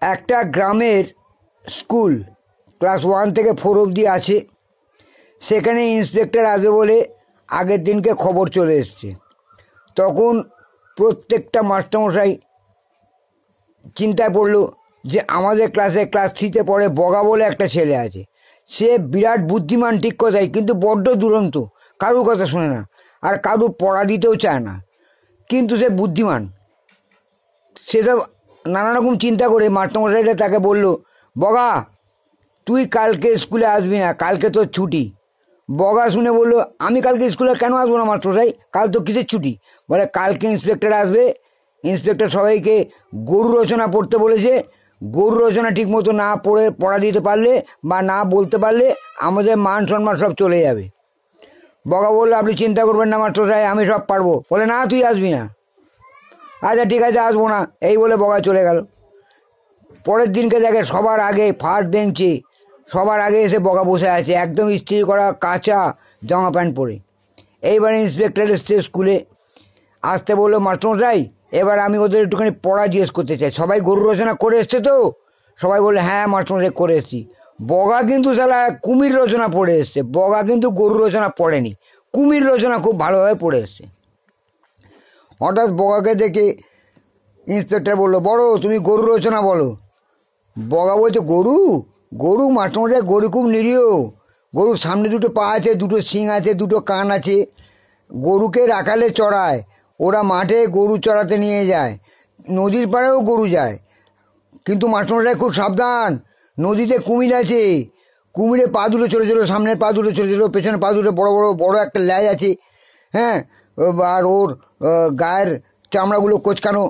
একটা গ্রামের school class 1 থেকে 4 অবধি আছে, সেখানে ইন্সপেক্টর আসবে বলে আগের দিনকে খবর চলে এসছে। তখন প্রত্যেকটা মাস্টারমশাই চিন্তায় পড়লো যে আমাদের ক্লাসে ক্লাস 3-তে পড়ে বগা বলে একটা ছেলে আছে, সে বিরাট বুদ্ধিমান ঠিক কথাই, কিন্তু বড্ড দুরন্ত, কারুর কথা শোনে না আর কারুর পড়া দিতেও চায় না, কিন্তু সে বুদ্ধিমান। সে তো নানা রকম চিন্তা করে মাস্টারমশাইরা তাকে বলল, বগা তুই কালকে স্কুলে আসবি না, কালকে তোর ছুটি। বগা শুনে বললো, আমি কালকে স্কুলে কেন আসবো না মাস্টারমশাই, কাল তো কিসের ছুটি? বলে কালকে ইন্সপেক্টর আসবে, ইন্সপেক্টর সবাইকে গরু রচনা পড়তে বলেছে, গরু রচনা ঠিক মতো না পড়া দিতে পারলে বা না বলতে পারলে আমাদের মান সম্মান সব চলে যাবে। বগা বললো, আপনি চিন্তা করবেন না মাস্টারমশাই, আমি সব পারবো। বলে না, তুই আসবি না। আচ্ছা ঠিক আছে, আসবো না, এই বলে বগা চলে গেল। পরের দিনকে দেখে সবার আগে ফার্স্ট বেঞ্চে সবার আগে এসে বগা বসে আছে, একদম ইস্ত্রি করা কাঁচা জামা প্যান্ট পরে। এইবার ইন্সপেক্টর এসছে স্কুলে, আসতে বললো, মাস্টারমশাই এবার আমি ওদের একটুখানি পড়া জিজ্ঞেস করতে চাই। সবাই গরু রচনা করে এসছে তো? সবাই বললে হ্যাঁ মাস্টারমশাই করে এসছি। বগা কিন্তু সালা কুমির রচনা পড়ে এসছে, বগা কিন্তু গরু রচনা পড়েনি, কুমির রচনা খুব ভালোভাবে পড়ে এসছে। হঠাৎ বগাকে দেখে ইন্সপেক্টর বললো, বড় তুমি গরু রচনা বলো। বগা বলছে, গরু গরু মাস্টারমশাই, গরু খুব নিরীহ, গরুর সামনে দুটো পা আছে, দুটো শিং আছে, দুটো কান আছে, গরুকে রাখালে চড়ায়, ওরা মাঠে গরু চড়াতে নিয়ে যায়, নদীর পাড়েও গরু যায়, কিন্তু মাস্টারমশাই খুব সাবধান, নদীতে কুমির আছে, কুমিরে পা দুটো ছোটো ছোটো, সামনের পা দুটো ছোটো ছোটো, পেছনের পা দুটো বড়ো বড়ো, বড়ো একটা ল্যাজ আছে, হ্যাঁ, আর ওর গায়ের চামড়াগুলো কোচকানো,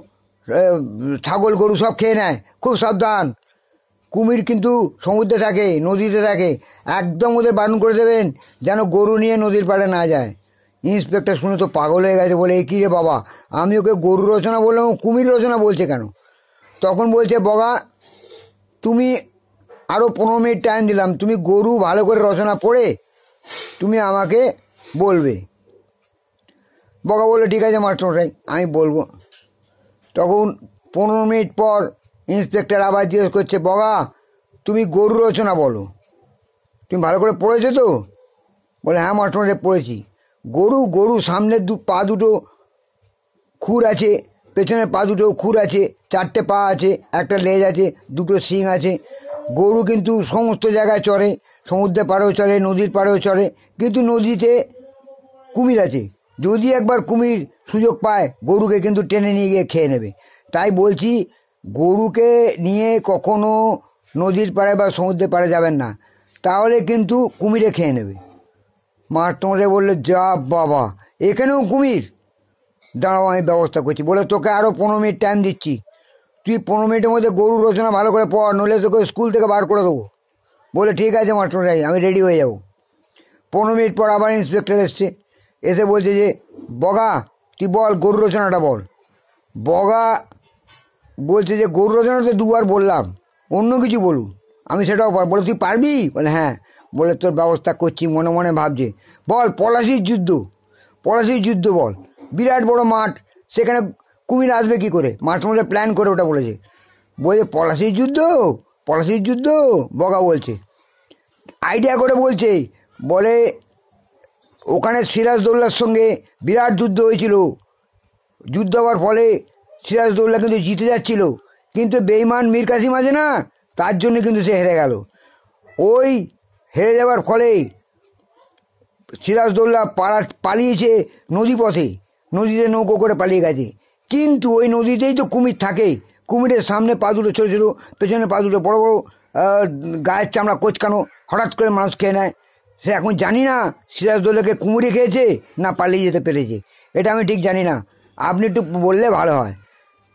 ছাগল গরু সব খেয়ে নেয়, খুব সাবধান। কুমির কিন্তু সমুদ্রে থাকে, নদীতে থাকে, একদম ওদের বারণ করে দেবেন যেন গরু নিয়ে নদীর পাড়ে না যায়। ইন্সপেক্টর শুনে তো পাগল হয়ে গেছে, বলে, কী রে বাবা, আমি ওকে গরু রচনা বললাম, কুমির রচনা বলছে কেন? তখন বলছে, বগা তুমি আরও 15 মিনিট টাইম দিলাম, তুমি গরু ভালো করে রচনা পড়ে তুমি আমাকে বলবে। বগা বললো, ঠিক আছে মাস্টারমশাই, আমি বলবো। তখন 15 মিনিট পর ইন্সপেক্টর আবার জিজ্ঞেস করছে, বগা তুমি গরু রচনা বলো, তুমি ভালো করে পড়েছো তো? বলে হ্যাঁ মাস্টারমশাই পড়েছি। গরু সামনের পা দুটো খুর আছে, পেছনের পা দুটো খুর আছে, 4টে পা আছে, একটা লেজ আছে, দুটো শিং আছে। গরু কিন্তু সমস্ত জায়গায় চড়ে, সমুদ্রের পাড়েও চড়ে, নদীর পাড়েও চড়ে, কিন্তু নদীতে কুমির আছে, যদি একবার কুমির সুযোগ পায় গরুকে কিন্তু টেনে নিয়ে গিয়ে খেয়ে নেবে। তাই বলছি, গরুকে নিয়ে কখনো নদীর পাড়ে বা সমুদ্রের পাড়ে যাবেন না, তাহলে কিন্তু কুমিরে খেয়ে নেবে। মাস্টারমশাই বললে, যা বাবা, এখানেও কুমির, দাঁড়াও আমি ব্যবস্থা করছি। বলে, তোকে আরও 15 মিনিট টাইম দিচ্ছি, তুই 15 মিনিটের মধ্যে গরুর রচনা ভালো করে পড়, নইলে তোকে স্কুল থেকে বার করে দেবো। বলে ঠিক আছে মাস্টারমশাই, আমি রেডি হয়ে যাব। 15 মিনিট পর আবার ইন্সপেক্টর এসছে, এসে বলছে যে, বগা তুই বল, গরু রচনাটা বল। বগা বলছে যে, গরু রচনা তো 2বার বললাম, অন্য কিছু বলুন, আমি সেটাও পার। বলে তুই পারবি? বলে হ্যাঁ। বলে তোর ব্যবস্থা করছি। মনে মনে ভাবছে, বল পলাশির যুদ্ধ, পলাশির যুদ্ধ বল, বিরাট বড় মাঠ, সেখানে কুমির আসবে কী করে? মাস্টারমশাই প্ল্যান করে ওটা বলেছে। বলছে পলাশির যুদ্ধ, পলাশির যুদ্ধ, বগা বলছে, আইডিয়া করে বলছে, বলে ওখানে সিরাজদৌল্লার সঙ্গে বিরাট যুদ্ধ হয়েছিল, যুদ্ধ হওয়ার ফলে সিরাজদৌল্লা কিন্তু জিতে যাচ্ছিল, কিন্তু বেঈমান মীর কাসিম আছে না, তার জন্য কিন্তু সে হেরে গেল। ওই হেরে যাওয়ার ফলে সিরাজদৌল্লা পালিয়েছে নদী পথে, নদীতে নৌকো করে পালিয়ে গেছে, কিন্তু ওই নদীতেই তো কুমির থাকে, কুমিরের সামনে পা দুটো ছোটো ছোটো, পেছনে পা দুটো বড়ো বড়ো, গায়ের চামড়া কোচকানো, হঠাৎ করে মানুষ খেয়ে নেয়। সে এখন জানি না সিরাজদৌল্লাকে কুমিরে খেয়েছে না পালিয়ে যেতে পেরেছে, এটা আমি ঠিক জানি না, আপনি একটু বললে ভালো হয়।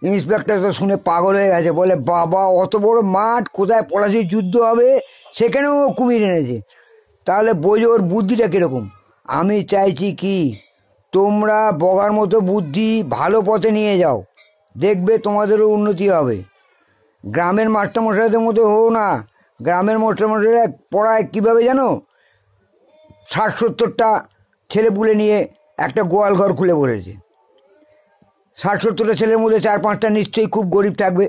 ইন্সপেক্টর তো শুনে পাগল হয়ে গেছে, বলে বাবা, অত বড় মাঠ, কোথায় পলাশির যুদ্ধ হবে, সেখানেও কুমির এনেছে, তাহলে বোঝো ওর বুদ্ধিটা কীরকম। আমি চাইছি কি, তোমরা বগার মতো বুদ্ধি ভালো পথে নিয়ে যাও, দেখবে তোমাদেরও উন্নতি হবে। গ্রামের মাস্টারমশাইদের মতো হও না। গ্রামের মাস্টারমশাইরা পড়ায় কীভাবে জানো? 60-70টা ছেলেপুলে নিয়ে একটা গোয়াল ঘর খুলে বসেছে। 60-70টা ছেলের মধ্যে 4-5টা নিশ্চয়ই খুব গরিব থাকবে,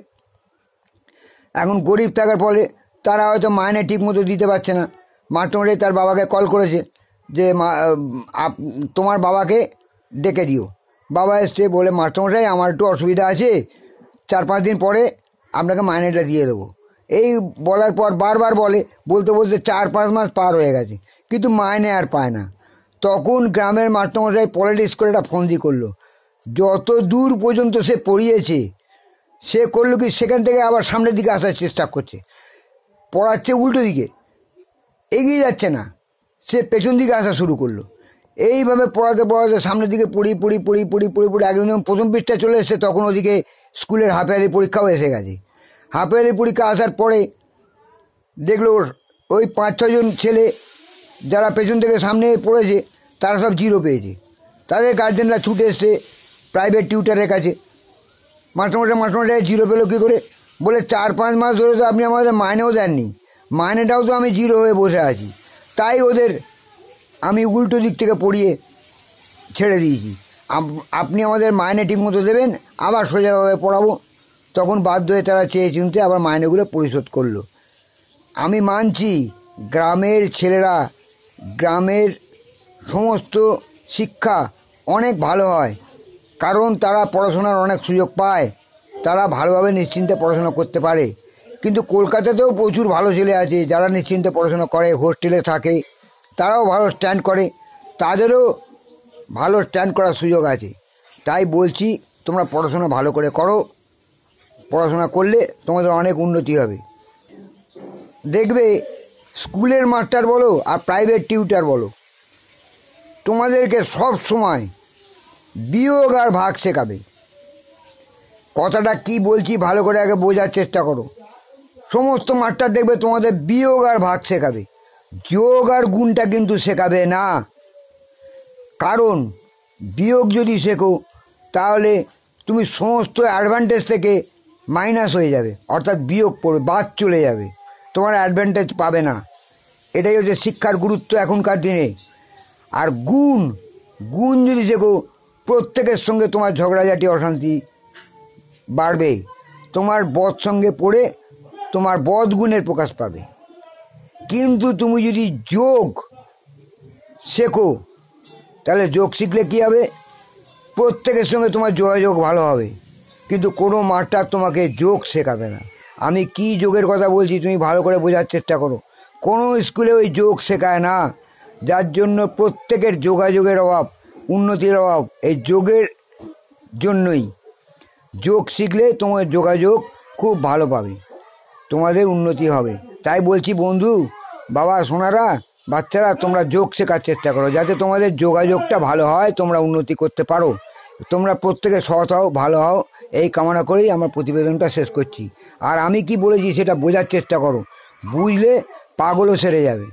এখন গরিব থাকার ফলে তারা হয়তো মাইনে ঠিক মতো দিতে পারছে না। মাস্টারমশাই তার বাবাকে কল করেছে যে তোমার বাবাকে ডেকে দিও। বাবা এসছে, বলে মাস্টারমশাই আমার একটু অসুবিধা আছে, 4-5 দিন পরে আপনাকে মাইনেটা দিয়ে দেবো। এই বলার পর বারবার বলতে 4-5 মাস পার হয়ে গেছে, কিন্তু মাইনে আর পায় না। তখন গ্রামের মাস্টারমশাই পলিটিক্স করে একটা ফন্দি করলো। যত দূর পর্যন্ত সে পড়িয়েছে, সে করলো কি, সেখান থেকে আবার সামনের দিকে আসার চেষ্টা করছে। পড়াচ্ছে উল্টো দিকে, এগিয়ে যাচ্ছে না, সে পেছন দিকে আসা শুরু করলো। এইভাবে পড়াতে পড়াতে সামনের দিকে পড়ি একদম যখন প্রথম পৃষ্ঠায় চলে এসছে, তখন ওদিকে স্কুলের হাফ ইয়ারলি পরীক্ষাও এসে গেছে। হাফ ইয়ারলি পরীক্ষা আসার পরে দেখলো ওই 5-6 জন ছেলে যারা পেছন থেকে সামনে পড়েছে, তারা সব 0 পেয়েছে। তাদের গার্জেনরা ছুটে এসছে প্রাইভেট টিউটারের কাছে। মাস্টারমশাই 0 পেলো কী করে? বলে 4-5 মাস ধরে তো আপনি আমাদের মাইনেও দেননি, মাইনেটাও তো আমি 0 হয়ে বসে আছি, তাই ওদের আমি উল্টো দিক থেকে পড়িয়ে ছেড়ে দিয়েছি। আপনি আমাদের মাইনে ঠিক মতো দেবেন, আবার সোজাভাবে পড়াবো। তখন বাধ্য হয়ে তারা চেয়ে চিনতে আবার মাইনেগুলো পরিশোধ করলো। আমি মানছি গ্রামের ছেলেরা, গ্রামের সমস্ত শিক্ষা অনেক ভালো হয়, কারণ তারা পড়াশোনার অনেক সুযোগ পায়, তারা ভালোভাবে নিশ্চিন্তে পড়াশোনা করতে পারে। কিন্তু কলকাতাতেও প্রচুর ভালো ছেলে আছে যারা নিশ্চিন্তে পড়াশোনা করে, হোস্টেলে থাকে, তারাও ভালো স্ট্যান্ড করে, তাদেরও ভালো স্ট্যান্ড করার সুযোগ আছে। তাই বলছি, তোমরা পড়াশোনা ভালো করে করো, পড়াশোনা করলে তোমাদের অনেক উন্নতি হবে। দেখবে স্কুলের মাস্টার বলো আর প্রাইভেট টিউটার বলো, তোমাদেরকে সব সময় বিয়োগ আর ভাগ শেখাবে। কথাটা কি বলছি ভালো করে আগে বোঝার চেষ্টা করো। সমস্ত মাস্টার দেখবে তোমাদের বিয়োগ আর ভাগ শেখাবে, যোগ আর গুণটা কিন্তু শেখাবে না। কারণ বিয়োগ যদি শেখো, তাহলে তুমি সমস্ত অ্যাডভান্টেজ থেকে মাইনাস হয়ে যাবে, অর্থাৎ বিয়োগ পড়বে, বাদ চলে যাবে, তোমার অ্যাডভান্টেজ পাবে না। এটাই হচ্ছে শিক্ষার গুরুত্ব এখনকার দিনে। আর গুণ যদি শেখো, প্রত্যেকের সঙ্গে তোমার ঝগড়াঝাটি অশান্তি বাড়বে, তোমার বদ সঙ্গে পড়ে তোমার বদ গুণের প্রকাশ পাবে। কিন্তু তুমি যদি যোগ শেখো, তাহলে যোগ শিখলে কী হবে? প্রত্যেকের সঙ্গে তোমার যোগাযোগ ভালো হবে। কিন্তু কোনো মাস্টার তোমাকে যোগ শেখাবে না। আমি কি যোগের কথা বলছি তুমি ভালো করে বোঝার চেষ্টা করো। কোনো স্কুলে ওই যোগ শেখায় না, যার জন্য প্রত্যেকের যোগাযোগের অভাব, উন্নতির অভাব। এই যোগের জন্যই, যোগ শিখলে তোমার যোগাযোগ খুব ভালো পাবে, তোমাদের উন্নতি হবে। তাই বলছি বন্ধু, বাবা, সোনারা, বাচ্চারা, তোমরা যোগ শেখার চেষ্টা করো, যাতে তোমাদের যোগাযোগটা ভালো হয়, তোমরা উন্নতি করতে পারো। তোমরা প্রত্যেকে সৎ হও, ভালো হও, এই কামনা করেই আমার প্রতিবেদনটা শেষ করছি। আর আমি কি বলেছি সেটা বোঝার চেষ্টা করো, বুঝলে পাগলও সেরে যাবে।